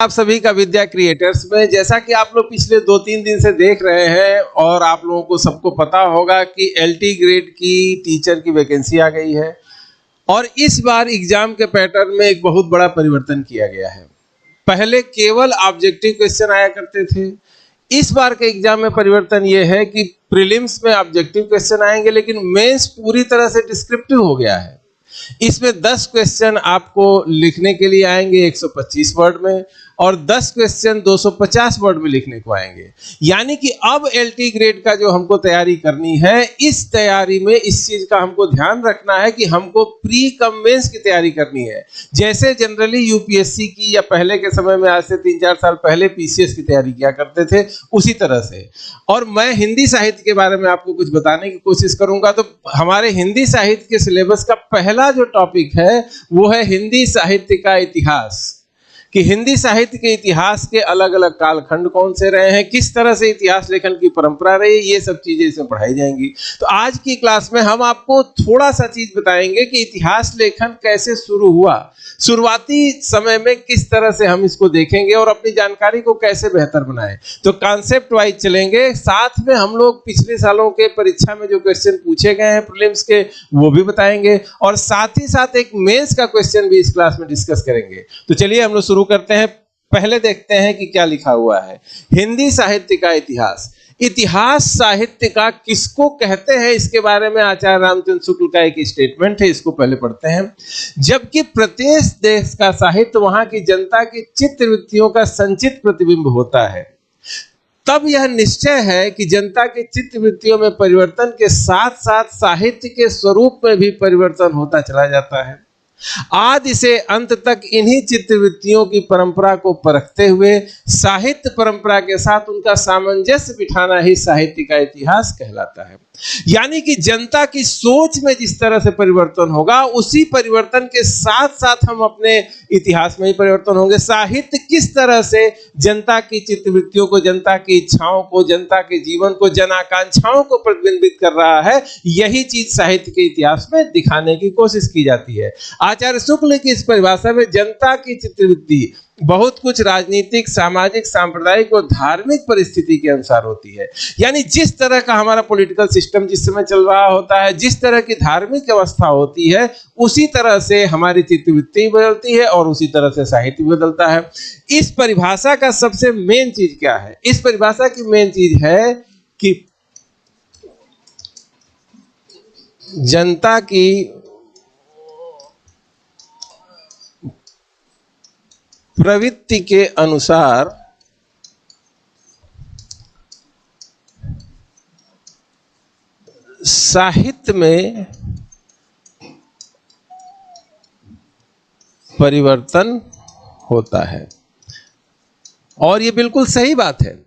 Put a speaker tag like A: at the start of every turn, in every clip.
A: आप सभी का विद्या क्रिएटर्स में, जैसा कि आप लोग पिछले 2-3 दिन से देख रहे हैं और आप लोगों को सबको पता होगा कि एलटी ग्रेड की टीचर की वैकेंसी आ गई है और इस बार एग्जाम के पैटर्न में एक बहुत बड़ा परिवर्तन किया गया है। पहले केवल ऑब्जेक्टिव क्वेश्चन आया करते थे। इस बार के एग्जाम में परिवर्तन यह है कि प्रीलिम्स में ऑब्जेक्टिव क्वेश्चन आएंगे, लेकिन मेंस पूरी तरह से डिस्क्रिप्टिव हो गया है। इसमें 10 क्वेश्चन आपको लिखने के लिए आएंगे 125 वर्ड में और 10 क्वेश्चन 250 वर्ड में लिखने को आएंगे। यानी कि अब एलटी ग्रेड का जो हमको तैयारी करनी है, इस तैयारी में इस चीज का हमको ध्यान रखना है कि हमको प्री कम मेंस की तैयारी करनी है। जैसे जनरली यूपीएससी की या पहले के समय में, आज से 3-4 साल पहले पीसीएस की तैयारी किया करते थे, उसी तरह से। और मैं हिंदी साहित्य के बारे में आपको कुछ बताने की कोशिश करूंगा। तो हमारे हिंदी साहित्य के सिलेबस का पहला जो टॉपिक है वो है हिंदी साहित्य का इतिहास, कि हिंदी साहित्य के इतिहास के अलग अलग कालखंड कौन से रहे हैं, किस तरह से इतिहास लेखन की परंपरा रही, ये सब चीजें इसमें पढ़ाई जाएंगी। तो आज की क्लास में हम आपको थोड़ा सा चीज बताएंगे कि इतिहास लेखन कैसे शुरू हुआ, शुरुआती समय में किस तरह से हम इसको देखेंगे और अपनी जानकारी को कैसे बेहतर बनाएं। तो कॉन्सेप्ट वाइज चलेंगे, साथ में हम लोग पिछले सालों के परीक्षा में जो क्वेश्चन पूछे गए हैं प्रीलिम्स के, वो भी बताएंगे और साथ ही साथ एक मेंस का क्वेश्चन भी इस क्लास में डिस्कस करेंगे। तो चलिए हम लोग शुरू करते हैं। पहले देखते हैं कि क्या लिखा हुआ है। हिंदी साहित्य का इतिहास। इतिहास साहित्य का किसको कहते हैं, इसके बारे में आचार्य रामचंद्र शुक्ल का एक स्टेटमेंट है, इसको पहले पढ़ते हैं। जबकि प्रत्येक देश का साहित्य वहां की जनता की चित्तवृत्तियों का संचित प्रतिबिंब होता है, तब यह निश्चय है कि जनता की चित्तवृत्तियों में परिवर्तन के साथ साथ साहित्य के स्वरूप में भी परिवर्तन होता चला जाता है। आदि से अंत तक इन्हीं चित्तवृत्तियों की परंपरा को परखते हुए साहित्य परंपरा के साथ उनका सामंजस्य बिठाना ही साहित्य का इतिहास कहलाता है। यानी कि जनता की सोच में जिस तरह से परिवर्तन होगा, उसी परिवर्तन के साथ साथ हम अपने इतिहास में ही परिवर्तन होंगे। साहित्य किस तरह से जनता की चित्तवृत्तियों को, जनता की इच्छाओं को, जनता के जीवन को, जन आकांक्षाओं को प्रतिबिंबित कर रहा है, यही चीज साहित्य के इतिहास में दिखाने की कोशिश की जाती है। आचार्य शुक्ल की इस परिभाषा में जनता की चित्तवृत्ति बहुत कुछ राजनीतिक, सामाजिक, सांप्रदायिक और धार्मिक परिस्थिति के अनुसार होती है। यानी जिस तरह का हमारा पॉलिटिकल सिस्टम जिस समय चल रहा होता है, जिस तरह की धार्मिक अवस्था होती है, उसी तरह से हमारी चित्तवृत्ति बदलती है और उसी तरह से साहित्य बदलता है। इस परिभाषा का सबसे मेन चीज क्या है? इस परिभाषा की मेन चीज है कि जनता की प्रवृत्ति के अनुसार साहित्य में परिवर्तन होता है। और ये बिल्कुल सही बात है।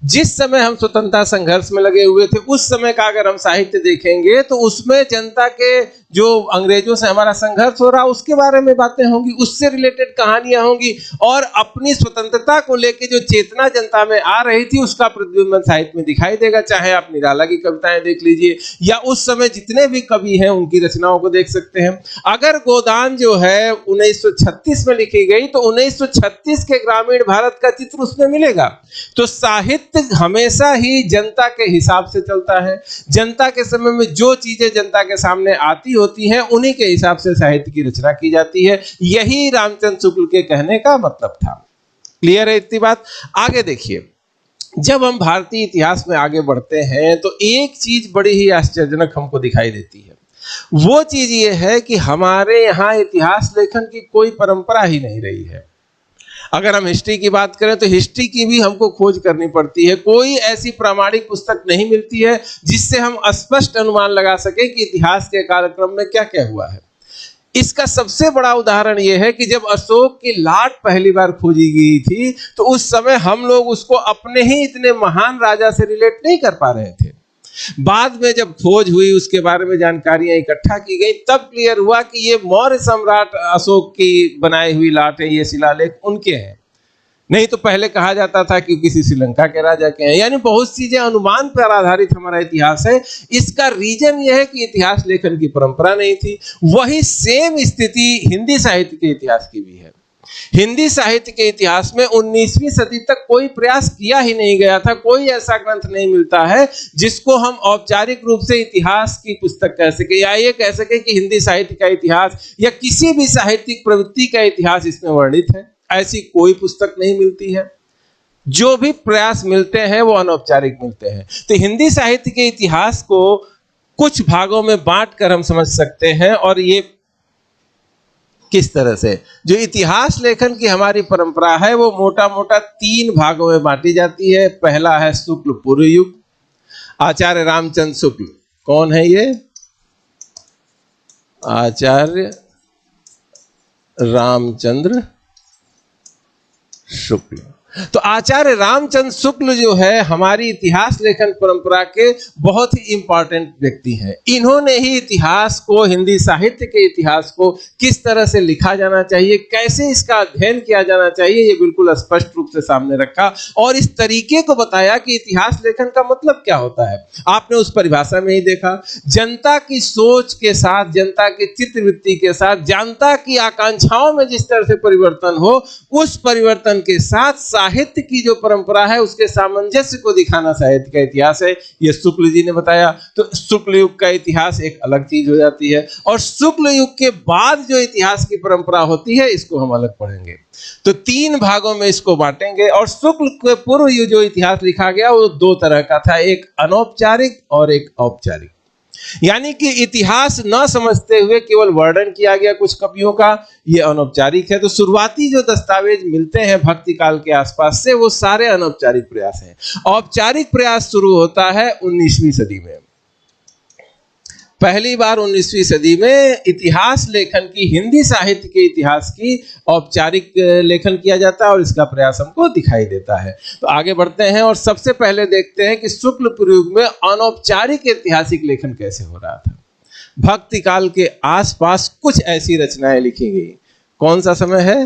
A: जिस समय हम स्वतंत्रता संघर्ष में लगे हुए थे, उस समय का अगर हम साहित्य देखेंगे तो उसमें जनता के जो अंग्रेजों से हमारा संघर्ष हो रहा, उसके बारे में बातें होंगी, उससे रिलेटेड कहानियां होंगी और अपनी स्वतंत्रता को लेकर जो चेतना जनता में आ रही थी, उसका प्रतिबिंब साहित्य में दिखाई देगा। चाहे आप निराला की कविताएं देख लीजिए या उस समय जितने भी कवि हैं उनकी रचनाओं को देख सकते हैं। अगर गोदान जो है 1936 में लिखी गई तो 1936 के ग्रामीण भारत का चित्र उसमें मिलेगा। तो साहित्य हमेशा ही जनता के हिसाब से चलता है। जनता के समय में जो चीजें जनता के सामने आती होती हैं, उन्हीं के हिसाब से साहित्य की रचना की जाती है। यही रामचंद्र शुक्ल के कहने का मतलब था। क्लियर है इतनी बात? आगे देखिए, जब हम भारतीय इतिहास में आगे बढ़ते हैं तो एक चीज बड़ी ही आश्चर्यजनक हमको दिखाई देती है। वो चीज ये है कि हमारे यहाँ इतिहास लेखन की कोई परंपरा ही नहीं रही है। अगर हम हिस्ट्री की बात करें तो हिस्ट्री की भी हमको खोज करनी पड़ती है। कोई ऐसी प्रामाणिक पुस्तक नहीं मिलती है जिससे हम स्पष्ट अनुमान लगा सके कि इतिहास के कार्यक्रम में क्या क्या हुआ है। इसका सबसे बड़ा उदाहरण यह है कि जब अशोक की लाट पहली बार खोजी गई थी तो उस समय हम लोग उसको अपने ही इतने महान राजा से रिलेट नहीं कर पा रहे थे। बाद में जब खोज हुई, उसके बारे में जानकारियां इकट्ठा की गई, तब क्लियर हुआ कि ये मौर्य सम्राट अशोक की बनाई हुई लाट है, ये शिलालेख उनके हैं। नहीं तो पहले कहा जाता था कि किसी श्रीलंका के राजा के हैं। यानी बहुत चीजें अनुमान पर आधारित हमारा इतिहास है। इसका रीजन यह है कि इतिहास लेखन की परंपरा नहीं थी। वही सेम स्थिति हिंदी साहित्य के इतिहास की भी है। हिंदी साहित्य के इतिहास में 19वीं सदी तक कोई प्रयास किया ही नहीं गया था। कोई ऐसा ग्रंथ नहीं मिलता है जिसको हम औपचारिक रूप से इतिहास की पुस्तक कह सके, या ये कह सके कि हिंदी साहित्य का इतिहास या किसी भी साहित्यिक प्रवृत्ति का इतिहास इसमें वर्णित है। ऐसी कोई पुस्तक नहीं मिलती है। जो भी प्रयास मिलते हैं वो अनौपचारिक मिलते हैं। तो हिंदी साहित्य के इतिहास को कुछ भागों में बांट कर हम समझ सकते हैं। और ये किस तरह से, जो इतिहास लेखन की हमारी परंपरा है वो मोटा मोटा 3 भागों में बांटी जाती है। पहला है शुक्ल पूर्व युग, आचार्य रामचंद्र शुक्ल। कौन है ये? आचार्य रामचंद्र शुक्ल। तो आचार्य रामचंद्र शुक्ल जो है हमारी इतिहास लेखन परंपरा के बहुत ही इंपॉर्टेंट व्यक्ति हैं। इन्होंने ही इतिहास को, हिंदी साहित्य के इतिहास को किस तरह से लिखा जाना चाहिए, कैसे इसका अध्ययन किया जाना चाहिए, ये बिल्कुल स्पष्ट रूप से सामने रखा और इस तरीके को बताया कि इतिहास लेखन का मतलब क्या होता है। आपने उस परिभाषा में ही देखा, जनता की सोच के साथ, जनता की चित्रवृत्ति के साथ, जनता की आकांक्षाओं में जिस तरह से परिवर्तन हो, उस परिवर्तन के साथ साहित्य की जो परंपरा है उसके सामंजस्य को दिखाना साहित्य का इतिहास है। ये शुक्ल जी ने बताया। तो शुक्ल युग का इतिहास एक अलग चीज हो जाती है और शुक्ल युग के बाद जो इतिहास की परंपरा होती है इसको हम अलग पढ़ेंगे। तो 3 भागों में इसको बांटेंगे। और शुक्ल के पूर्व युग जो इतिहास लिखा गया वो 2 तरह का था, एक अनौपचारिक और एक औपचारिक। यानी कि इतिहास न समझते हुए केवल वर्णन किया गया कुछ कवियों का, ये अनौपचारिक है। तो शुरुआती जो दस्तावेज मिलते हैं भक्ति काल के आसपास से वो सारे अनौपचारिक प्रयास हैं। औपचारिक प्रयास शुरू होता है 19वीं सदी में। पहली बार 19वीं सदी में इतिहास लेखन की, हिंदी साहित्य के इतिहास की औपचारिक लेखन किया जाता है और इसका प्रयास हमको दिखाई देता है। तो आगे बढ़ते हैं और सबसे पहले देखते हैं कि शुक्ल पूर्व युग में अनौपचारिक ऐतिहासिक लेखन कैसे हो रहा था। भक्ति काल के आसपास कुछ ऐसी रचनाएं लिखी गई। कौन सा समय है?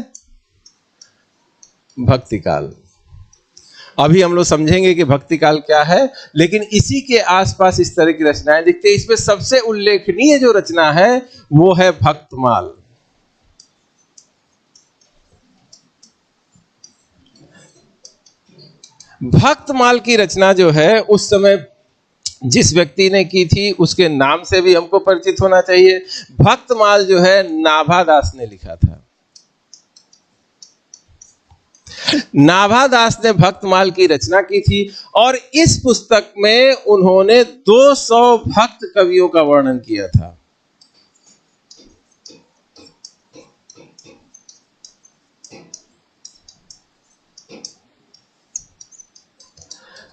A: भक्ति काल। अभी हम लोग समझेंगे कि भक्ति काल क्या है, लेकिन इसी के आसपास इस तरह की रचनाएं दिखते हैं। इसमें सबसे उल्लेखनीय जो रचना है वो है भक्तमाल। भक्तमाल की रचना जो है उस समय जिस व्यक्ति ने की थी उसके नाम से भी हमको परिचित होना चाहिए। भक्तमाल जो है नाभादास ने लिखा था। नाभादास ने भक्तमाल की रचना की थी और इस पुस्तक में उन्होंने 200 भक्त कवियों का वर्णन किया था।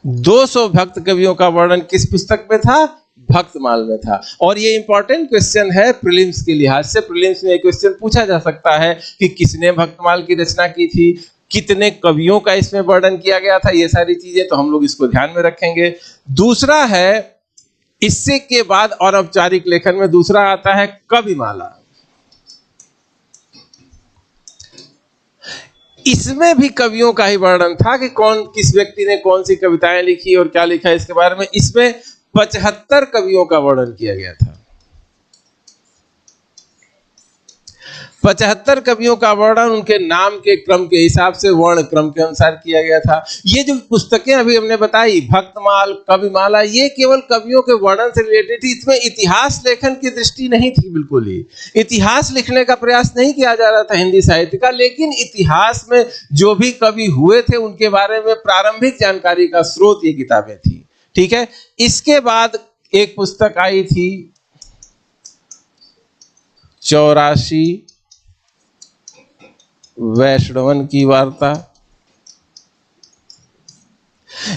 A: 200 भक्त कवियों का वर्णन किस पुस्तक में था? भक्तमाल में था। और ये इंपॉर्टेंट क्वेश्चन है प्रीलिम्स के लिहाज से। प्रीलिम्स में एक क्वेश्चन पूछा जा सकता है कि किसने भक्तमाल की रचना की थी, कितने कवियों का इसमें वर्णन किया गया था, ये सारी चीजें तो हम लोग इसको ध्यान में रखेंगे। दूसरा है, इससे के बाद और औपचारिक लेखन में दूसरा आता है कविमाला। इसमें भी कवियों का ही वर्णन था कि कौन, किस व्यक्ति ने कौन सी कविताएं लिखी और क्या लिखा इसके बारे में। इसमें 75 कवियों का वर्णन किया गया था। 75 कवियों का वर्णन उनके नाम के क्रम के हिसाब से, वर्ण क्रम के अनुसार किया गया था। ये जो पुस्तकें अभी हमने बताई, भक्तमाल, कविमाला, ये केवल कवियों के वर्णन से रिलेटेड थी। इसमें इतिहास लेखन की दृष्टि नहीं थी बिल्कुल ही। इतिहास लिखने का प्रयास नहीं किया जा रहा था हिंदी साहित्य का, लेकिन इतिहास में जो भी कवि हुए थे उनके बारे में प्रारंभिक जानकारी का स्रोत ये किताबें थी। ठीक है। इसके बाद एक पुस्तक आई थी 84 वैष्णवन की वार्ता।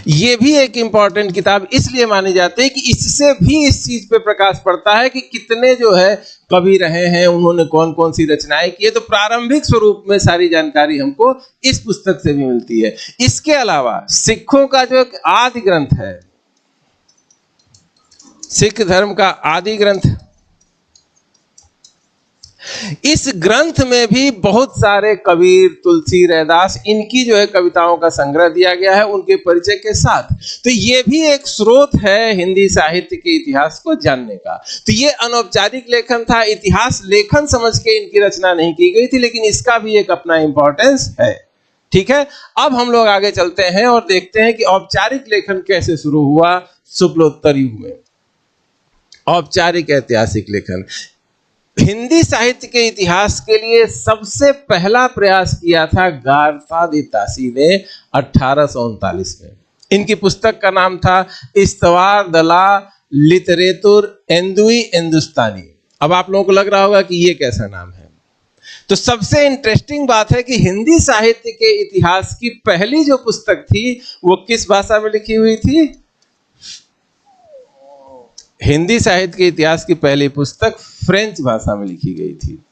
A: ये भी एक इंपॉर्टेंट किताब इसलिए मानी जाती है कि इससे भी इस चीज पे प्रकाश पड़ता है कि कितने जो है कवि रहे हैं, उन्होंने कौन कौन सी रचनाएं की है। तो प्रारंभिक स्वरूप में सारी जानकारी हमको इस पुस्तक से भी मिलती है। इसके अलावा सिखों का जो एक आदि ग्रंथ है, सिख धर्म का आदि ग्रंथ इस ग्रंथ में भी बहुत सारे कबीर, तुलसी, रैदास, इनकी जो है कविताओं का संग्रह दिया गया है उनके परिचय के साथ। तो ये भी एक स्रोत है हिंदी साहित्य के इतिहास को जानने का। तो ये अनौपचारिक लेखन था, इतिहास लेखन समझ के इनकी रचना नहीं की गई थी, लेकिन इसका भी एक अपना इंपॉर्टेंस है। ठीक है, अब हम लोग आगे चलते हैं और देखते हैं कि औपचारिक लेखन कैसे शुरू हुआ शुक्लोत्तर युग में। औपचारिक ऐतिहासिक लेखन हिंदी साहित्य के इतिहास के लिए सबसे पहला प्रयास किया था गारसादितासी ने 1839 में। इनकी पुस्तक का नाम था इस्तवार दला लिटरेतुर एंदुई हिंदुस्तानी। अब आप लोगों को लग रहा होगा कि ये कैसा नाम है। तो सबसे इंटरेस्टिंग बात है कि हिंदी साहित्य के इतिहास की पहली जो पुस्तक थी वो किस भाषा में लिखी हुई थी? हिंदी साहित्य के इतिहास की पहली पुस्तक फ्रेंच भाषा में लिखी गई थी।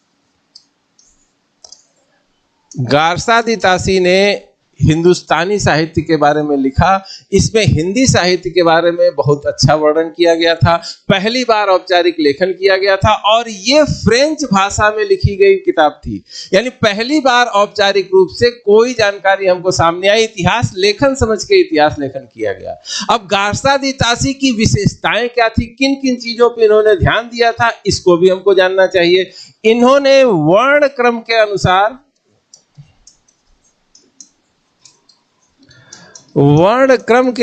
A: गारसादितासी ने हिंदुस्तानी साहित्य के बारे में लिखा। इसमें हिंदी साहित्य के बारे में बहुत अच्छा वर्णन किया गया था, पहली बार औपचारिक लेखन किया गया था और ये फ्रेंच भाषा में लिखी गई किताब थी। यानी पहली बार औपचारिक रूप से कोई जानकारी हमको सामने आई, इतिहास लेखन समझ के इतिहास लेखन किया गया। अब गारसादितासी की विशेषताएं क्या थी, किन किन चीजों पर इन्होंने ध्यान दिया था, इसको भी हमको जानना चाहिए। इन्होंने वर्ण क्रम के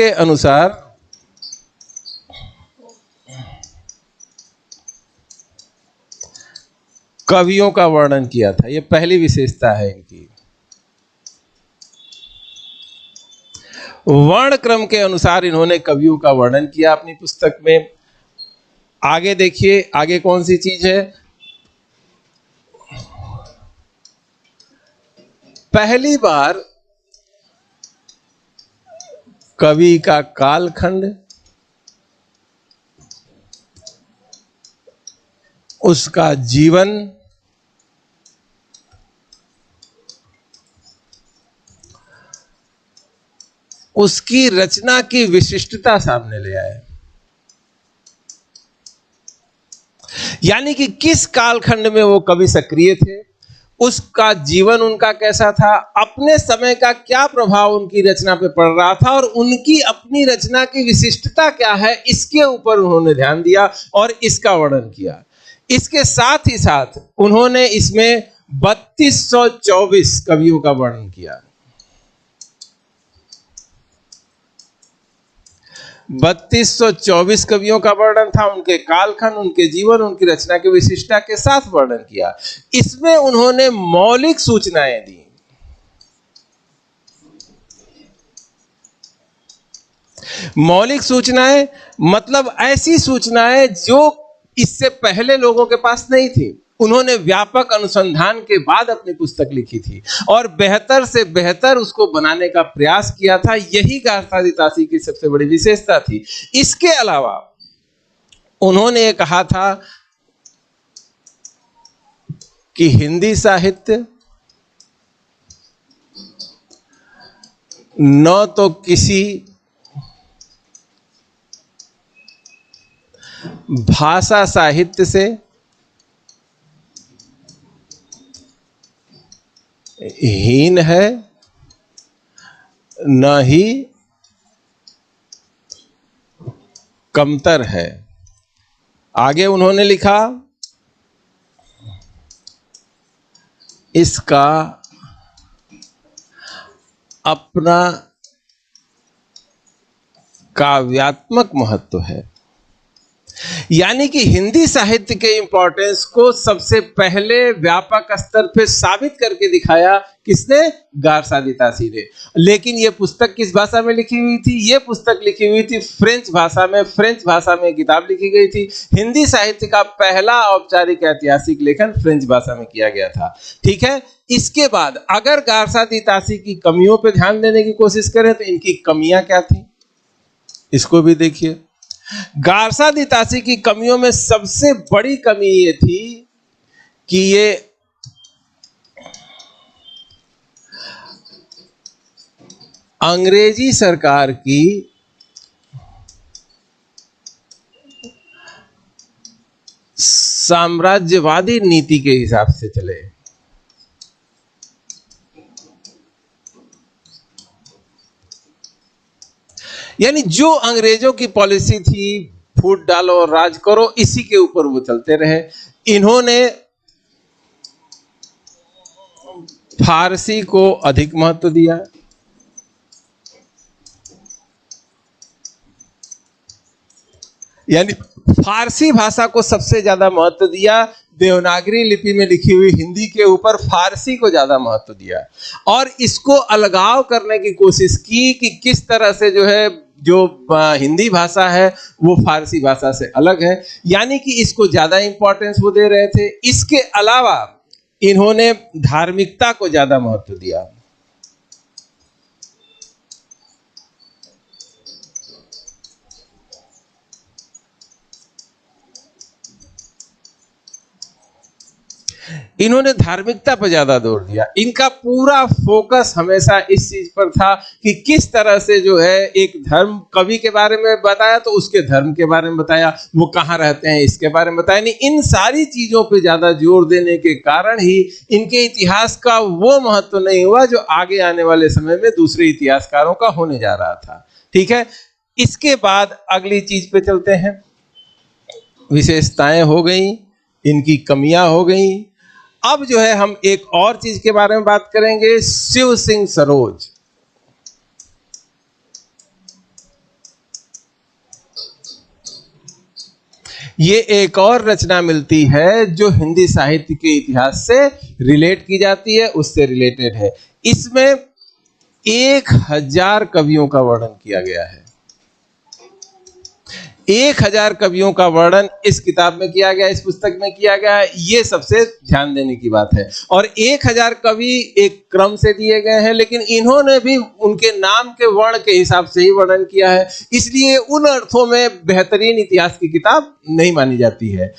A: अनुसार कवियों का वर्णन किया था। यह पहली विशेषता है इनकी। वर्ण क्रम के अनुसार इन्होंने कवियों का वर्णन किया अपनी पुस्तक में। आगे देखिए, आगे कौन सी चीज है? पहली बार कवि का कालखंड, उसका जीवन, उसकी रचना की विशिष्टता सामने ले आए। यानी कि किस कालखंड में वो कवि सक्रिय थे, उसका जीवन उनका कैसा था, अपने समय का क्या प्रभाव उनकी रचना पे पड़ रहा था और उनकी अपनी रचना की विशिष्टता क्या है, इसके ऊपर उन्होंने ध्यान दिया और इसका वर्णन किया। इसके साथ ही साथ उन्होंने इसमें 3224 कवियों का वर्णन किया। 3224 कवियों का वर्णन था, उनके कालखंड, उनके जीवन, उनकी रचना की विशिष्टता के साथ वर्णन किया। इसमें उन्होंने मौलिक सूचनाएं दी। मौलिक सूचनाएं मतलब ऐसी सूचनाएं जो इससे पहले लोगों के पास नहीं थी। उन्होंने व्यापक अनुसंधान के बाद अपनी पुस्तक लिखी थी और बेहतर से बेहतर उसको बनाने का प्रयास किया था। यही गारसादितासी की सबसे बड़ी विशेषता थी। इसके अलावा उन्होंने ये कहा था कि हिंदी साहित्य न तो किसी भाषा साहित्य से हीन है, न ही कमतर है। आगे उन्होंने लिखा, इसका अपना काव्यात्मक महत्व है। यानी कि हिंदी साहित्य के इंपॉर्टेंस को सबसे पहले व्यापक स्तर पर साबित करके दिखाया किसने? गारसादितासी ने। लेकिन यह पुस्तक किस भाषा में लिखी हुई थी? यह पुस्तक लिखी हुई थी फ्रेंच भाषा में। फ्रेंच भाषा में किताब लिखी गई थी। हिंदी साहित्य का पहला औपचारिक ऐतिहासिक लेखन फ्रेंच भाषा में किया गया था। ठीक है, इसके बाद अगर गारसादितासी की कमियों पर ध्यान देने की कोशिश करें तो इनकी कमियां क्या थी, इसको भी देखिए। गारसादितासी की कमियों में सबसे बड़ी कमी ये थी कि ये अंग्रेजी सरकार की साम्राज्यवादी नीति के हिसाब से चले। यानी जो अंग्रेजों की पॉलिसी थी, फूट डालो और राज करो, इसी के ऊपर वो चलते रहे। इन्होंने फारसी को अधिक महत्व दिया। यानी फारसी भाषा को सबसे ज्यादा महत्व दिया। देवनागरी लिपि में लिखी हुई हिंदी के ऊपर फारसी को ज्यादा महत्व दिया और इसको अलगाव करने की कोशिश की कि किस तरह से जो है, जो हिंदी भाषा है वो फारसी भाषा से अलग है, यानी कि इसको ज्यादा इंपॉर्टेंस वो दे रहे थे। इसके अलावा इन्होंने धार्मिकता को ज्यादा महत्व दिया। इन्होंने धार्मिकता पर ज्यादा जोर दिया। इनका पूरा फोकस हमेशा इस चीज पर था कि किस तरह से जो है एक धर्म, कवि के बारे में बताया तो उसके धर्म के बारे में बताया, वो कहाँ रहते हैं इसके बारे में बताया नहीं। इन सारी चीजों पे ज्यादा जोर देने के कारण ही इनके इतिहास का वो महत्व नहीं हुआ जो आगे आने वाले समय में दूसरे इतिहासकारों का होने जा रहा था। ठीक है, इसके बाद अगली चीज पे चलते हैं। विशेषताएं हो गई, इनकी कमियां हो गई। अब जो है हम एक और चीज के बारे में बात करेंगे, शिव सिंह सरोज। ये एक और रचना मिलती है जो हिंदी साहित्य के इतिहास से रिलेट की जाती है, उससे रिलेटेड है। इसमें 1000 कवियों का वर्णन किया गया है। 1000 कवियों का वर्णन इस किताब में किया गया, इस पुस्तक में किया गया है। ये सबसे ध्यान देने की बात है। और 1000 कवि एक क्रम से दिए गए हैं, लेकिन इन्होंने भी उनके नाम के वर्ण के हिसाब से ही वर्णन किया है, इसलिए उन अर्थों में बेहतरीन इतिहास की किताब नहीं मानी जाती है।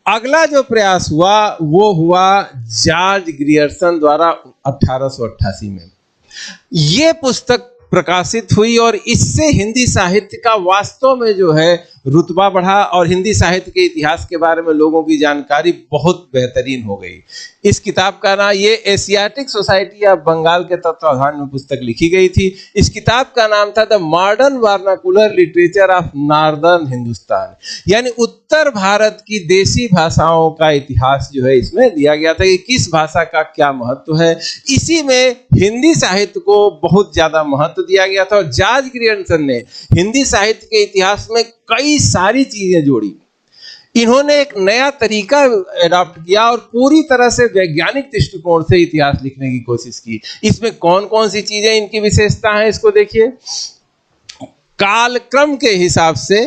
A: अगला जो प्रयास हुआ वो हुआ जॉर्ज ग्रियर्सन द्वारा 1888 में। ये पुस्तक प्रकाशित हुई और इससे हिंदी साहित्य का वास्तव में जो है रुतबा बढ़ा और हिंदी साहित्य के इतिहास के बारे में लोगों की जानकारी बहुत बेहतरीन हो गई। इस किताब का नाम, ये एशियाटिक सोसाइटी ऑफ बंगाल के तत्वाधान में पुस्तक लिखी गई थी। इस किताब का नाम था the modern vernacular literature of northern Hindustan, यानी उत्तर भारत की देसी भाषाओं का इतिहास जो है इसमें दिया गया था कि किस भाषा का क्या महत्व है। इसी में हिंदी साहित्य को बहुत ज्यादा महत्व दिया गया था और जॉर्ज ग्रियर्सन ने हिंदी साहित्य के इतिहास में कई सारी चीजें जोड़ी। इन्होंने एक नया तरीका अडॉप्ट किया और पूरी तरह से वैज्ञानिक दृष्टिकोण से इतिहास लिखने की कोशिश की। इसमें कौन कौन सी चीजें इनकी विशेषता है इसको देखिए। कालक्रम के हिसाब से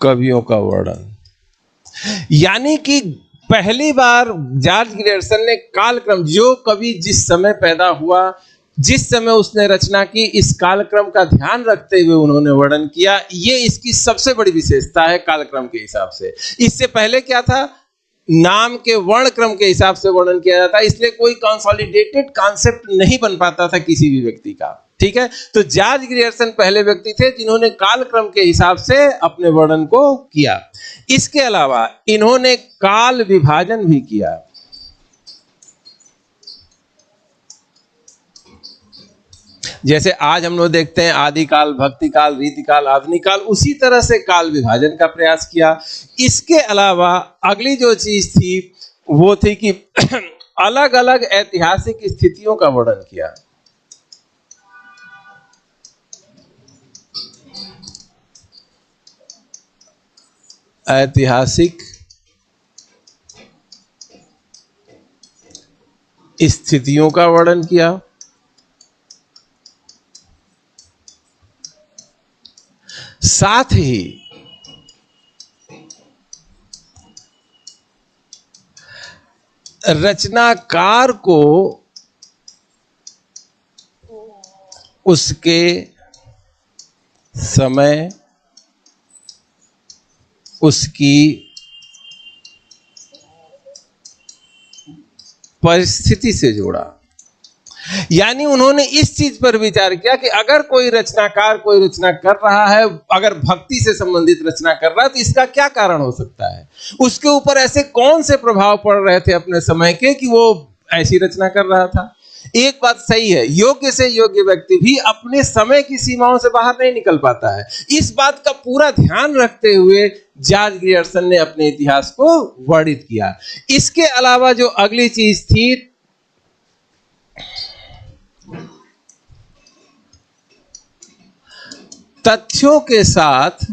A: कवियों का वर्णन, यानी कि पहली बार जॉर्ज ग्रियर्सन ने कालक्रम, जो कवि जिस समय पैदा हुआ, जिस समय उसने रचना की, इस कालक्रम का ध्यान रखते हुए उन्होंने वर्णन किया। ये इसकी सबसे बड़ी विशेषता है कालक्रम के हिसाब से। इससे पहले क्या था, नाम के वर्ण क्रम के हिसाब से वर्णन किया जाता है, इसलिए कोई कंसोलिडेटेड कॉन्सेप्ट नहीं बन पाता था किसी भी व्यक्ति का। ठीक है, तो जॉर्ज ग्रियर्सन पहले व्यक्ति थे जिन्होंने कालक्रम के हिसाब से अपने वर्णन को किया। इसके अलावा इन्होंने काल विभाजन भी किया। जैसे आज हम लोग देखते हैं आदिकाल, भक्ति काल, रीति काल, आधुनिक काल, उसी तरह से काल विभाजन का प्रयास किया। इसके अलावा अगली जो चीज थी वो थी कि अलग अलग ऐतिहासिक स्थितियों का वर्णन किया। ऐतिहासिक स्थितियों का वर्णन किया, साथ ही रचनाकार को उसके समय, उसकी परिस्थिति से जोड़ा। यानी उन्होंने इस चीज पर विचार किया कि अगर कोई रचनाकार कोई रचना कर रहा है, अगर भक्ति से संबंधित रचना कर रहा है, तो इसका क्या कारण हो सकता है, उसके ऊपर ऐसे कौन से प्रभाव पड़ रहे थे अपने समय के कि वो ऐसी रचना कर रहा था। एक बात सही है, योग्य से योग्य व्यक्ति भी अपने समय की सीमाओं से बाहर नहीं निकल पाता है। इस बात का पूरा ध्यान रखते हुए जॉर्ज ग्रियर्सन ने अपने इतिहास को वर्णित किया। इसके अलावा जो अगली चीज थी, तथ्यों के साथ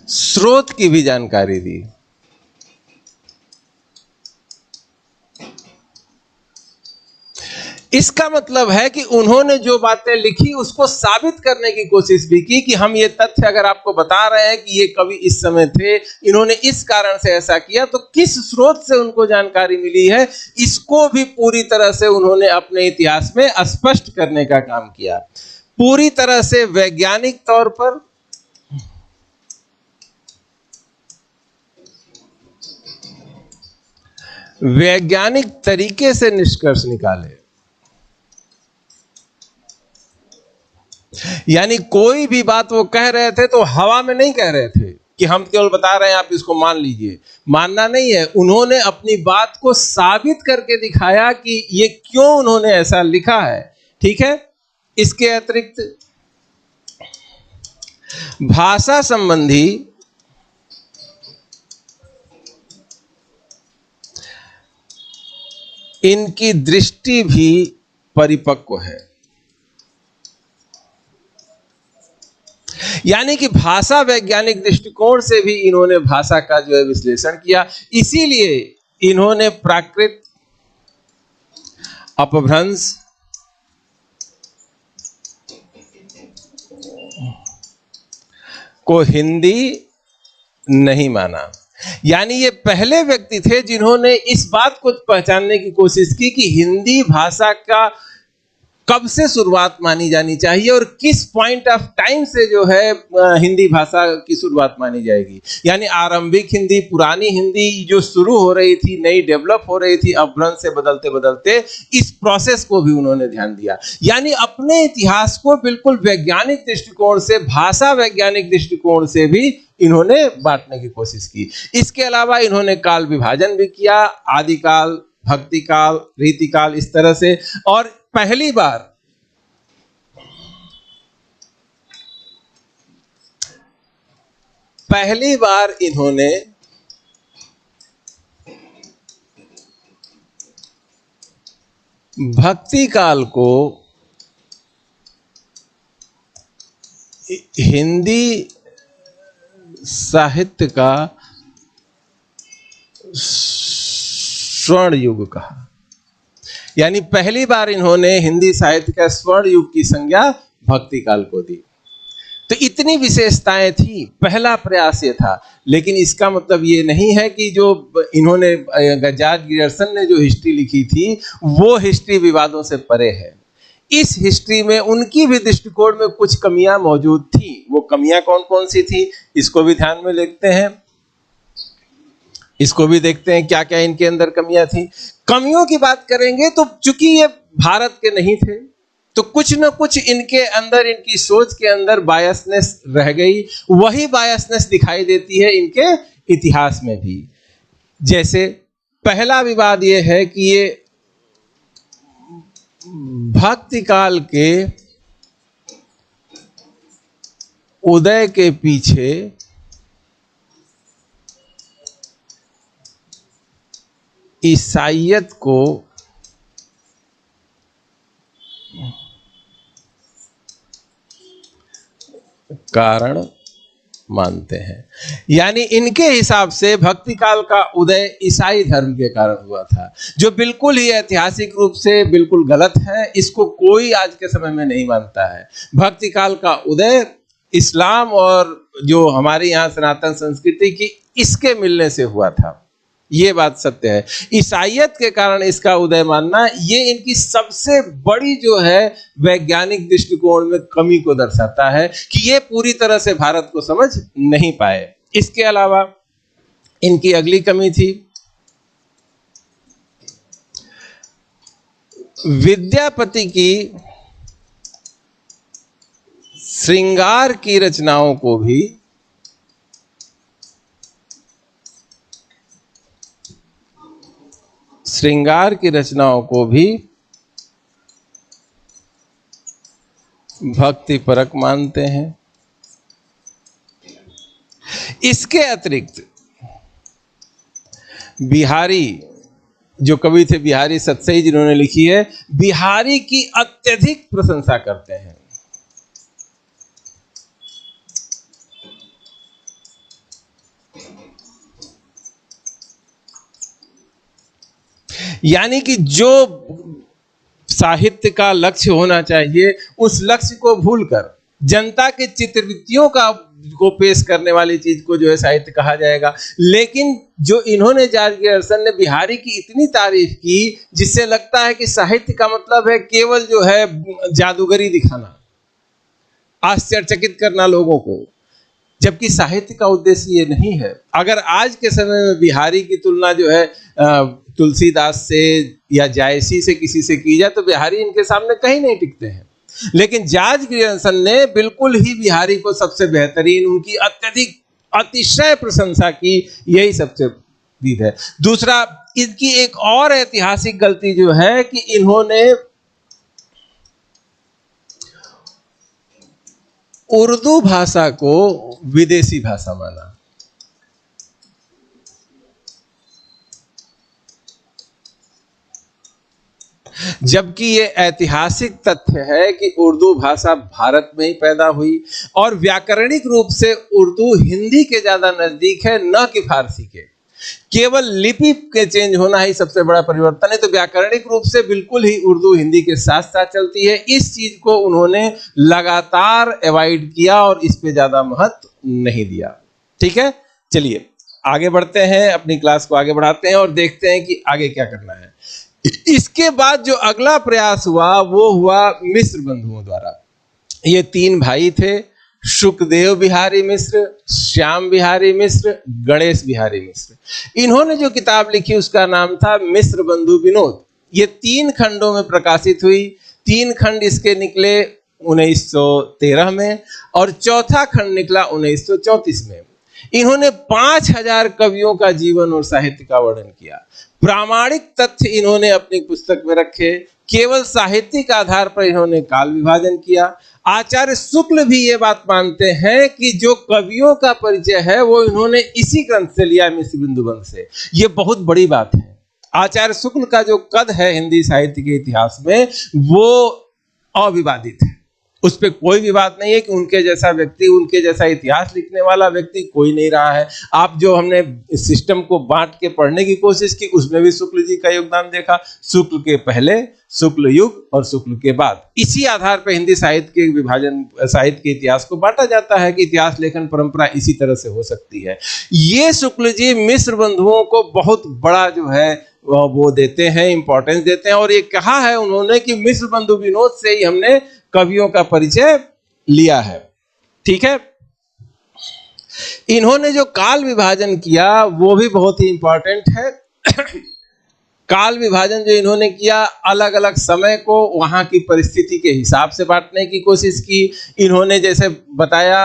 A: स्रोत की भी जानकारी दी। इसका मतलब है कि उन्होंने जो बातें लिखी उसको साबित करने की कोशिश भी की कि हम ये तथ्य अगर आपको बता रहे हैं कि ये कवि इस समय थे, इन्होंने इस कारण से ऐसा किया, तो किस स्रोत से उनको जानकारी मिली है, इसको भी पूरी तरह से उन्होंने अपने इतिहास में स्पष्ट करने का काम किया। पूरी तरह से वैज्ञानिक तौर पर वैज्ञानिक तरीके से निष्कर्ष निकाले। यानी कोई भी बात वो कह रहे थे तो हवा में नहीं कह रहे थे कि हम केवल बता रहे हैं आप इसको मान लीजिए। मानना नहीं है, उन्होंने अपनी बात को साबित करके दिखाया कि ये क्यों उन्होंने ऐसा लिखा है। ठीक है, इसके अतिरिक्त भाषा संबंधी इनकी दृष्टि भी परिपक्व है। यानी कि भाषा वैज्ञानिक दृष्टिकोण से भी इन्होंने भाषा का जो है विश्लेषण किया। इसीलिए इन्होंने प्राकृत, अपभ्रंश, को हिंदी नहीं माना। यानी ये पहले व्यक्ति थे जिन्होंने इस बात को पहचानने की कोशिश की कि हिंदी भाषा का कब से शुरुआत मानी जानी चाहिए और किस पॉइंट ऑफ टाइम से जो है हिंदी भाषा की शुरुआत मानी जाएगी। यानी आरंभिक हिंदी, पुरानी हिंदी जो शुरू हो रही थी, नई डेवलप हो रही थी, अपभ्रंश से बदलते बदलते, इस प्रोसेस को भी उन्होंने ध्यान दिया। यानी अपने इतिहास को बिल्कुल वैज्ञानिक दृष्टिकोण से, भाषा वैज्ञानिक दृष्टिकोण से भी इन्होंने बांटने की कोशिश की। इसके अलावा इन्होंने काल विभाजन भी किया, आदिकाल, भक्ति काल, रीतिकाल, इस तरह से। और पहली बार इन्होंने भक्ति काल को हिंदी साहित्य का स्वर्ण युग कहा। यानी पहली बार इन्होंने हिंदी साहित्य का स्वर्ण युग की संज्ञा भक्ति काल को दी। तो इतनी विशेषताएं थी, पहला प्रयास ये था। लेकिन इसका मतलब ये नहीं है कि जो इन्होंने, जॉर्ज ग्रियर्सन ने जो हिस्ट्री लिखी थी वो हिस्ट्री विवादों से परे है। इस हिस्ट्री में उनकी भी दृष्टिकोण में कुछ कमियां मौजूद थी। वो कमियां कौन कौन सी थी, इसको भी ध्यान में देखते हैं। इसको भी देखते हैं क्या क्या इनके अंदर कमियां थी। कमियों की बात करेंगे तो चूंकि ये भारत के नहीं थे, तो कुछ न कुछ इनके अंदर, इनकी सोच के अंदर बायसनेस रह गई। वही बायसनेस दिखाई देती है इनके इतिहास में भी। जैसे पहला विवाद ये है कि ये भक्ति काल के उदय के पीछे ईसाईयत को कारण मानते हैं। यानी इनके हिसाब से भक्ति काल का उदय ईसाई धर्म के कारण हुआ था, जो बिल्कुल ही ऐतिहासिक रूप से बिल्कुल गलत है। इसको कोई आज के समय में नहीं मानता है। भक्ति काल का उदय इस्लाम और जो हमारे यहाँ सनातन संस्कृति की, इसके मिलने से हुआ था। ये बात सत्य है। ईसाईयत के कारण इसका उदय मानना, ये इनकी सबसे बड़ी जो है वैज्ञानिक दृष्टिकोण में कमी को दर्शाता है कि ये पूरी तरह से भारत को समझ नहीं पाए। इसके अलावा इनकी अगली कमी थी विद्यापति की श्रृंगार की रचनाओं को भी भक्तिपरक मानते हैं। इसके अतिरिक्त बिहारी जो कवि थे, बिहारी सतसई जिन्होंने लिखी है, बिहारी की अत्यधिक प्रशंसा करते हैं। यानी कि जो साहित्य का लक्ष्य होना चाहिए उस लक्ष्य को भूलकर जनता के चित्रवृत्तियों को पेश करने वाली चीज को जो है साहित्य कहा जाएगा। लेकिन जो इन्होंने जॉर्ज ग्रियर्सन ने बिहारी की इतनी तारीफ की जिससे लगता है कि साहित्य का मतलब है केवल जो है जादूगरी दिखाना, आश्चर्यचकित करना लोगों को, जबकि साहित्य का उद्देश्य ये नहीं है। अगर आज के समय में बिहारी की तुलना जो है तुलसीदास से या जायसी से किसी से की जाए तो बिहारी इनके सामने कहीं नहीं टिकते हैं। लेकिन जॉर्ज ग्रियर्सन ने बिल्कुल ही बिहारी को सबसे बेहतरीन, उनकी अत्यधिक अतिशय प्रशंसा की, यही सबसे दीद है। दूसरा, इनकी एक और ऐतिहासिक गलती जो है कि इन्होंने उर्दू भाषा को विदेशी भाषा माना। जबकि ये ऐतिहासिक तथ्य है कि उर्दू भाषा भारत में ही पैदा हुई और व्याकरणिक रूप से उर्दू हिंदी के ज्यादा नजदीक है, न कि फारसी के। केवल लिपि के चेंज होना ही सबसे बड़ा परिवर्तन है, तो व्याकरणिक रूप से बिल्कुल ही उर्दू हिंदी के साथ साथ चलती है। इस चीज को उन्होंने लगातार अवॉइड किया और इस पे ज्यादा महत्व नहीं दिया। ठीक है, चलिए आगे बढ़ते हैं, अपनी क्लास को आगे बढ़ाते हैं और देखते हैं कि आगे क्या करना है। इसके बाद जो अगला प्रयास हुआ वो हुआ मिश्र बंधुओं द्वारा। ये तीन भाई थे, शुकदेव बिहारी मिश्र, श्याम बिहारी मिश्र, गणेश बिहारी मिश्र। इन्होंने जो किताब लिखी उसका नाम था मिश्र बंधु विनोद। ये 3 खंडों में प्रकाशित हुई। 3 खंड इसके निकले 1913 में और चौथा खंड निकला 1934 में। इन्होंने 5000 कवियों का जीवन और साहित्य का वर्णन किया। प्रामाणिक तथ्य इन्होंने अपनी पुस्तक में रखे। केवल साहित्यिक आधार पर इन्होंने काल विभाजन किया। आचार्य शुक्ल भी ये बात मानते हैं कि जो कवियों का परिचय है वो इन्होंने इसी ग्रंथ से लिया, मिश्र बिंदु बंध से। ये बहुत बड़ी बात है। आचार्य शुक्ल का जो कद है हिंदी साहित्य के इतिहास में वो अविवादित है, उस पर कोई विवाद नहीं है कि उनके जैसा व्यक्ति, उनके जैसा इतिहास लिखने वाला व्यक्ति कोई नहीं रहा है। आप जो हमने सिस्टम को बांट के पढ़ने की कोशिश की उसमें भी शुक्ल जी का योगदान देखा। शुक्ल के पहले, शुक्ल युग और शुक्ल के बाद, इसी आधार पर हिंदी साहित्य के विभाजन, साहित्य के इतिहास को बांटा जाता है कि इतिहास लेखन परंपरा इसी तरह से हो सकती है। ये शुक्ल जी मिश्र बंधुओं को बहुत बड़ा जो है वो देते हैं, इंपॉर्टेंस देते हैं। और ये कहा है उन्होंने कि मिश्र बंधु विनोद से ही हमने कवियों का परिचय लिया है। ठीक है, इन्होंने जो काल विभाजन किया वो भी बहुत ही इंपॉर्टेंट है। काल विभाजन जो इन्होंने किया, अलग अलग समय को वहां की परिस्थिति के हिसाब से बांटने की कोशिश की। इन्होंने जैसे बताया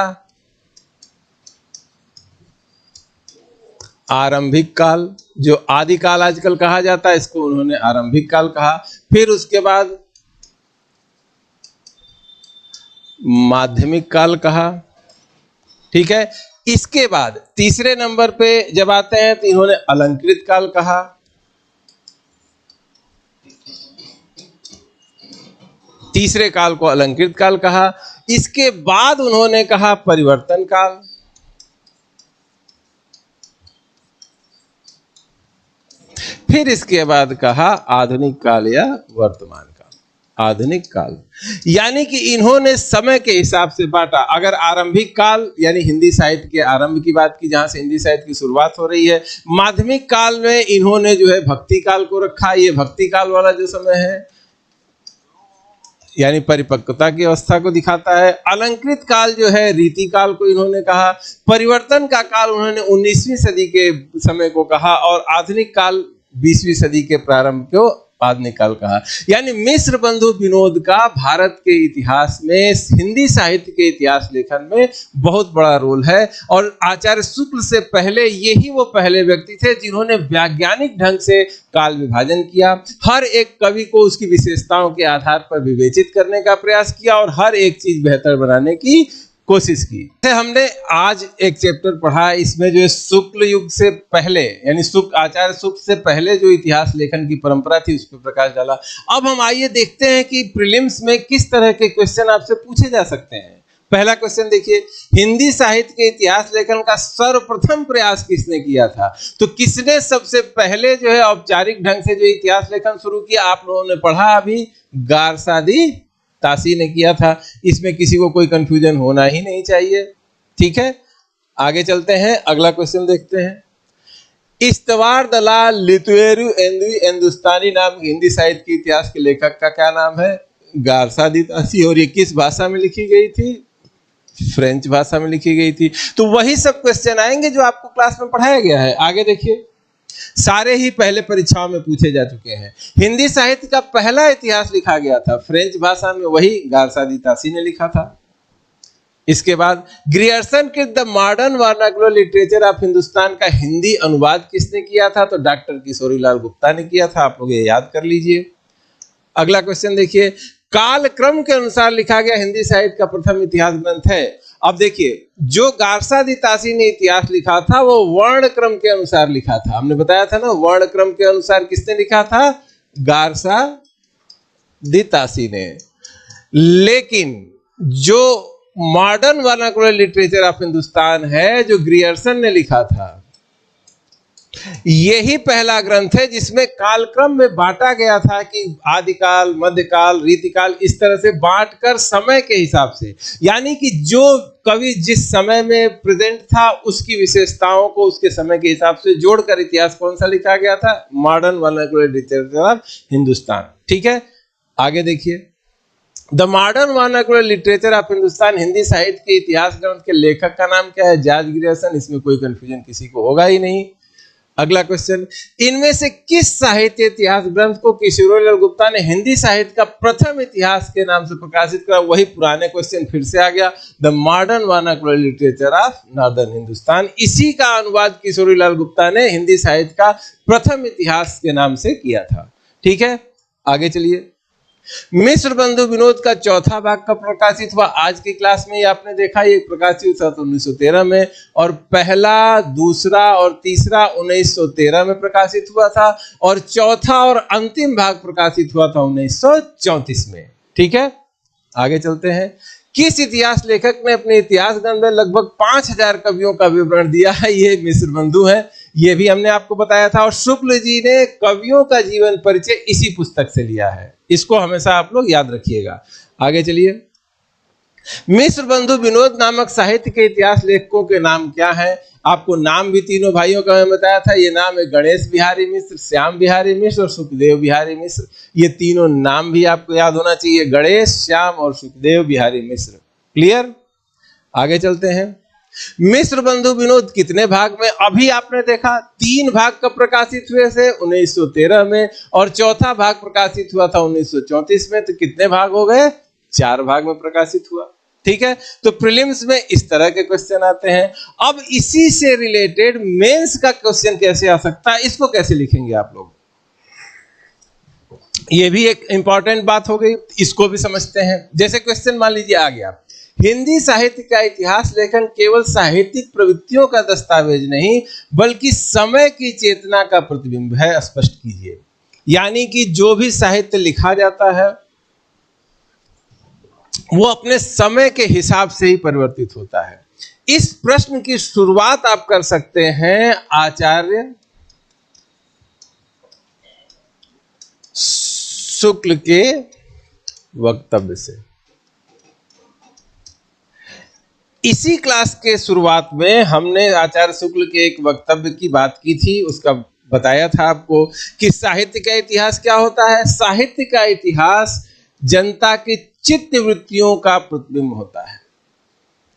A: आरंभिक काल, जो आदि काल आजकल कहा जाता है, इसको उन्होंने आरंभिक काल कहा। फिर उसके बाद माध्यमिक काल कहा। ठीक है, इसके बाद तीसरे नंबर पे जब आते हैं तो इन्होंने अलंकृत काल कहा। तीसरे काल को अलंकृत काल कहा। इसके बाद उन्होंने कहा परिवर्तन काल। फिर इसके बाद कहा आधुनिक काल या वर्तमान काल। आधुनिक काल यानी कि इन्होंने समय के हिसाब से बांटा। अगर आरंभिक काल यानी हिंदी साहित्य के आरंभ की बात की, जहां से हिंदी साहित्य की शुरुआत हो रही है। माध्यमिक काल में इन्होंने जो है भक्ति काल को रखा। ये भक्ति काल वाला जो समय है यानी परिपक्वता की अवस्था को दिखाता है। अलंकृत काल जो है रीति काल को इन्होंने कहा। परिवर्तन का काल उन्होंने 19वीं सदी के समय को कहा और आधुनिक काल 20वीं सदी के प्रारंभ को बाद में कल कहा। यानी मिश्र बंधु विनोद का भारत के इतिहास में, हिंदी साहित्य के इतिहास लेखन में बहुत बड़ा रोल है। और आचार्य शुक्ल से पहले यही वो पहले व्यक्ति थे जिन्होंने वैज्ञानिक ढंग से काल विभाजन किया, हर एक कवि को उसकी विशेषताओं के आधार पर विवेचित करने का प्रयास किया और हर एक चीज बेहतर बनाने की कोशिश की। हमने आज एक चैप्टर पढ़ा, इसमें जो शुक्ल युग से पहले यानी आचार्य शुक्ल से पहले जो इतिहास लेखन की परंपरा थी उस पर प्रकाश डाला। अब हम आइए देखते हैं कि प्रीलिम्स में किस तरह के क्वेश्चन आपसे पूछे जा सकते हैं। पहला क्वेश्चन देखिए, हिंदी साहित्य के इतिहास लेखन का सर्वप्रथम प्रयास किसने किया था? तो किसने सबसे पहले जो है औपचारिक ढंग से जो इतिहास लेखन शुरू किया, आप लोगों ने पढ़ा अभी, गारसादी तासी ने किया था। इसमें किसी को कोई कंफ्यूजन होना ही नहीं चाहिए। ठीक है, आगे चलते हैं, अगला क्वेश्चन देखते हैं। इस्तवार दलाल लितुएरु एंदुई हिंदुस्तानी नाम हिंदी साहित्य के इतिहास के लेखक का क्या नाम है? गारसादी तासी। और ये किस भाषा में लिखी गई थी? फ्रेंच भाषा में लिखी गई थी। तो वही सब क्वेश्चन आएंगे जो आपको क्लास में पढ़ाया गया है। आगे देखिए, सारे ही पहले परीक्षाओं में पूछे जा चुके हैं। हिंदी साहित्य का पहला इतिहास लिखा गया था फ्रेंच भाषा में, वही गारसादी तासी ने लिखा था। इसके बाद ग्रियर्सन के the modern vernacular literature of Hindustan का हिंदी अनुवाद किसने किया था? तो डॉक्टर किशोरीलाल गुप्ता ने किया था। आप लोग ये याद कर लीजिए। अगला क्वेश्चन देखिए, कालक्रम के अनुसार लिखा गया हिंदी साहित्य का प्रथम इतिहास ग्रंथ है। अब देखिए, जो गारसादी तासी ने इतिहास लिखा था वो वर्ण क्रम के अनुसार लिखा था। हमने बताया था ना, वर्ण क्रम के अनुसार किसने लिखा था? गारसादी तासी ने। लेकिन जो modern vernacular literature of Hindustan है, जो ग्रियर्सन ने लिखा था, यही पहला ग्रंथ है जिसमें कालक्रम में बांटा गया था कि आदिकाल, मध्यकाल, रीतिकाल, इस तरह से बांटकर समय के हिसाब से, यानी कि जो कवि जिस समय में प्रेजेंट था उसकी विशेषताओं को उसके समय के हिसाब से जोड़कर इतिहास कौन सा लिखा गया था? Modern vernacular literature of Hindustan. ठीक है, आगे देखिए, the modern vernacular literature of Hindustan Hindi साहित्य के इतिहास ग्रंथ के लेखक का नाम क्या है? George Grierson. इसमें कोई कंफ्यूजन किसी को होगा ही नहीं। अगला क्वेश्चन, इनमें से किस साहित्य इतिहास ग्रंथ को किशोरीलाल गुप्ता ने हिंदी साहित्य का प्रथम इतिहास के नाम से प्रकाशित करा? वही पुराने क्वेश्चन फिर से आ गया, the modern vernacular literature of northern Hindustan. इसी का अनुवाद किशोरीलाल गुप्ता ने हिंदी साहित्य का प्रथम इतिहास के नाम से किया था। ठीक है, आगे चलिए। मिश्र बंधु विनोद का चौथा भाग कब प्रकाशित हुआ? आज की क्लास में आपने देखा, ये प्रकाशित हुआ था 1913 में, और पहला, दूसरा और तीसरा 1913 में प्रकाशित हुआ था, और चौथा और अंतिम भाग प्रकाशित हुआ था 1934 में। ठीक है, आगे चलते हैं। किस इतिहास लेखक ने अपने इतिहास ग्रंथ में लगभग 5000 कवियों का विवरण दिया है? ये मिश्र बंधु है, ये भी हमने आपको बताया था। और शुक्ल जी ने कवियों का जीवन परिचय इसी पुस्तक से लिया है। इसको हमेशा आप लोग याद रखिएगा। आगे चलिए, मिश्र बंधु विनोद नामक साहित्य के इतिहास लेखकों के नाम क्या हैं? आपको नाम भी तीनों भाइयों का मैं बताया था। ये नाम है गणेश बिहारी मिश्र, श्याम बिहारी मिश्र और सुखदेव बिहारी मिश्र। ये तीनों नाम भी आपको याद होना चाहिए, गणेश, श्याम और सुखदेव बिहारी मिश्र। क्लियर? आगे चलते हैं। मिश्र बंधु विनोद कितने भाग में? अभी आपने देखा 3 भाग कब प्रकाशित हुए थे? 1913 में, और चौथा भाग प्रकाशित हुआ था 1934 में। तो कितने भाग हो गए? 4 भाग में प्रकाशित हुआ। ठीक है, तो प्रीलिम्स में इस तरह के क्वेश्चन आते हैं। अब इसी से रिलेटेड मेंस का क्वेश्चन कैसे आ सकता है, इसको कैसे लिखेंगे आप लोग? ये भी एक इंपॉर्टेंट बात हो गई, इसको भी समझते हैं। जैसे क्वेश्चन मान लीजिए आ गया, हिंदी साहित्य का इतिहास लेखन केवल साहित्यिक प्रवृत्तियों का दस्तावेज नहीं बल्कि समय की चेतना का प्रतिबिंब है, स्पष्ट कीजिए। यानी कि जो भी साहित्य लिखा जाता है वो अपने समय के हिसाब से ही परिवर्तित होता है। इस प्रश्न की शुरुआत आप कर सकते हैं आचार्य शुक्ल के वक्तव्य से। इसी क्लास के शुरुआत में हमने आचार्य शुक्ल के एक वक्तव्य की बात की थी, उसका बताया था आपको कि साहित्य का इतिहास क्या होता है। साहित्य का इतिहास जनता की चित्त वृत्तियों का प्रतिबिंब होता है।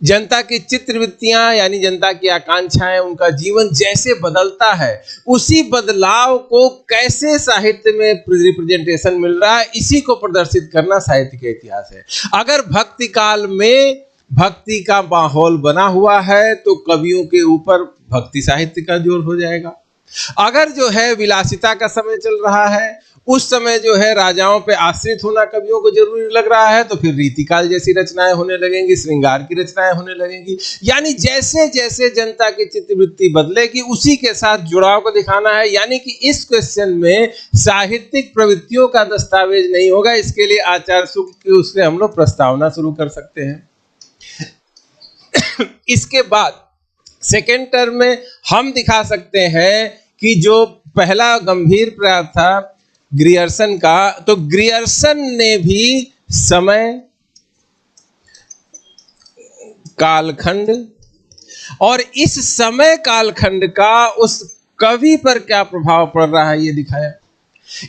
A: जनता की चित्रवृत्तियां यानी जनता की आकांक्षाएं, उनका जीवन जैसे बदलता है, उसी बदलाव को कैसे साहित्य में रिप्रेजेंटेशन मिल रहा है, इसी को प्रदर्शित करना साहित्य का इतिहास है। अगर भक्ति काल में भक्ति का माहौल बना हुआ है तो कवियों के ऊपर भक्ति साहित्य का जोर हो जाएगा। अगर जो है विलासिता का समय चल रहा है, उस समय जो है राजाओं पे आश्रित होना कवियों को जरूरी लग रहा है, तो फिर रीतिकाल जैसी रचनाएं होने लगेंगी, श्रृंगार की रचनाएं होने लगेंगी। यानी जैसे जैसे जनता की चित्तवृत्ति बदलेगी उसी के साथ जुड़ाव को दिखाना है। यानी कि इस क्वेश्चन में साहित्यिक प्रवृत्तियों का दस्तावेज नहीं होगा। इसके लिए आचार्य शुक्ल की उससे हम लोग प्रस्तावना शुरू कर सकते हैं। इसके बाद सेकेंड टर्म में हम दिखा सकते हैं कि जो पहला गंभीर प्रयास था ग्रियर्सन का, तो ग्रियर्सन ने भी समय, कालखंड और इस समय कालखंड का उस कवि पर क्या प्रभाव पड़ रहा है ये दिखाया।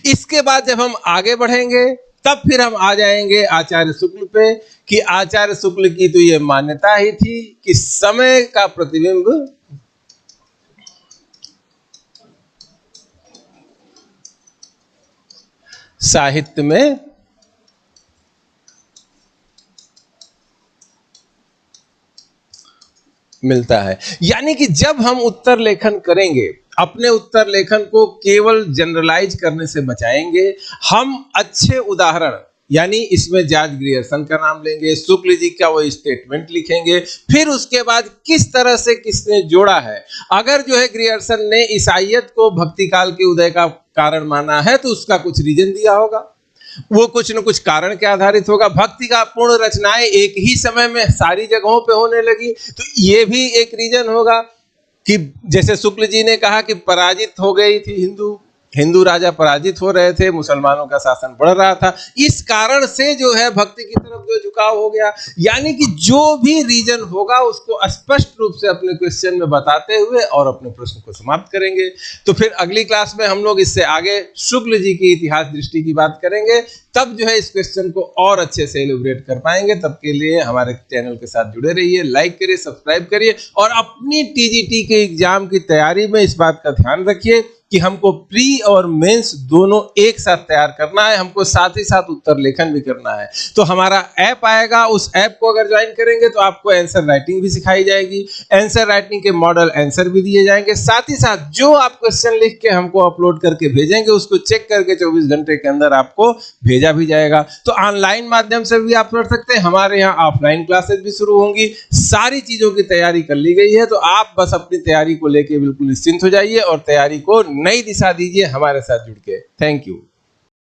A: इसके बाद जब हम आगे बढ़ेंगे तब फिर हम आ जाएंगे आचार्य शुक्ल पे कि आचार्य शुक्ल की तो ये मान्यता ही थी कि समय का प्रतिबिंब साहित्य में मिलता है। यानी कि जब हम उत्तर लेखन करेंगे, अपने उत्तर लेखन को केवल जनरलाइज करने से बचाएंगे। हम अच्छे उदाहरण, यानी इसमें जॉर्ज ग्रियर्सन का नाम लेंगे, शुक्ल जी का वो स्टेटमेंट लिखेंगे, फिर उसके बाद किस तरह से किसने जोड़ा है। अगर जो है ग्रियर्सन ने ईसाइयत को भक्ति काल के उदय का कारण माना है तो उसका कुछ रीजन दिया होगा, वो कुछ न कुछ कारण के आधारित होगा। भक्ति का पूर्ण रचनाएं एक ही समय में सारी जगहों पे होने लगी तो ये भी एक रीजन होगा कि जैसे शुक्ल जी ने कहा कि पराजित हो गई थी हिंदू राजा पराजित हो रहे थे, मुसलमानों का शासन बढ़ रहा था, इस कारण से जो है भक्ति की तरफ जो झुकाव हो गया। यानी कि जो भी रीजन होगा उसको स्पष्ट रूप से अपने क्वेश्चन में बताते हुए और अपने प्रश्न को समाप्त करेंगे। तो फिर अगली क्लास में हम लोग इससे आगे शुक्ल जी की इतिहास दृष्टि की बात करेंगे, तब जो है इस क्वेश्चन को और अच्छे से एलिब्रेट कर पाएंगे। तब के लिए हमारे चैनल के साथ जुड़े रहिए, लाइक करिए, सब्सक्राइब करिए और अपनी टीजीटी के एग्जाम की तैयारी में इस बात का ध्यान रखिए कि हमको प्री और मेंस दोनों एक साथ तैयार करना है, हमको साथ ही साथ उत्तर लेखन भी करना है। तो हमारा ऐप आएगा, उस ऐप को अगर ज्वाइन करेंगे तो आपको आंसर राइटिंग भी सिखाई जाएगी, आंसर राइटिंग के मॉडल आंसर भी दिए जाएंगे, साथ ही साथ जो आप क्वेश्चन लिख के हमको अपलोड करके भेजेंगे उसको चेक करके 24 घंटे के अंदर आपको भेजा भी जाएगा। तो ऑनलाइन माध्यम से भी आप पढ़ सकते हैं, हमारे यहाँ ऑफलाइन क्लासेस भी शुरू होंगी। सारी चीजों की तैयारी कर ली गई है, तो आप बस अपनी तैयारी को लेके बिल्कुल निश्चिंत हो जाइए और तैयारी को नई दिशा दीजिए हमारे साथ जुड़ के। Thank you.